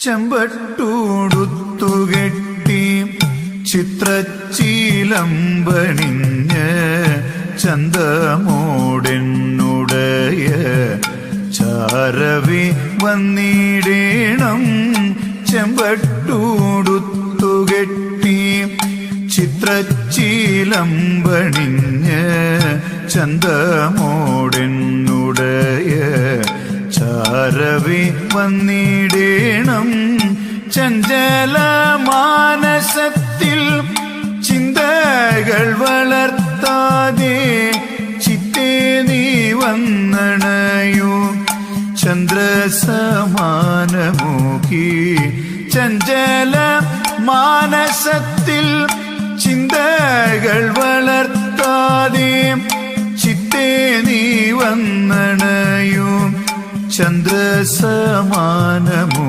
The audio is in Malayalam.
ചെമ്പട്ടൂടുത്തുകെട്ടി ചിത്രച്ചീലമ്പണിഞ്ഞ് ചന്തമോടെന്നുടയ ചാരവി വന്നിടേണം. ചെമ്പട്ടൂടുത്തുകെട്ടി ചിത്രച്ചീലമ്പണിഞ്ഞ് ചന്തമോടെന്നുടയ ചാരവി വന്നിടേണം. ചഞ്ചല മാനസത്തിൽ ചിന്തകൾ വളർത്താതെ ചിത്തേ നീ വന്നണയൂ. ചന്ദ്രസമാനമുഖി ചഞ്ചല മാനസത്തിൽ ചിന്തകൾ വളർത്താതെ ചിത്തേ നീ വന്നണയൂ. ചന്ദ്രസമാനമു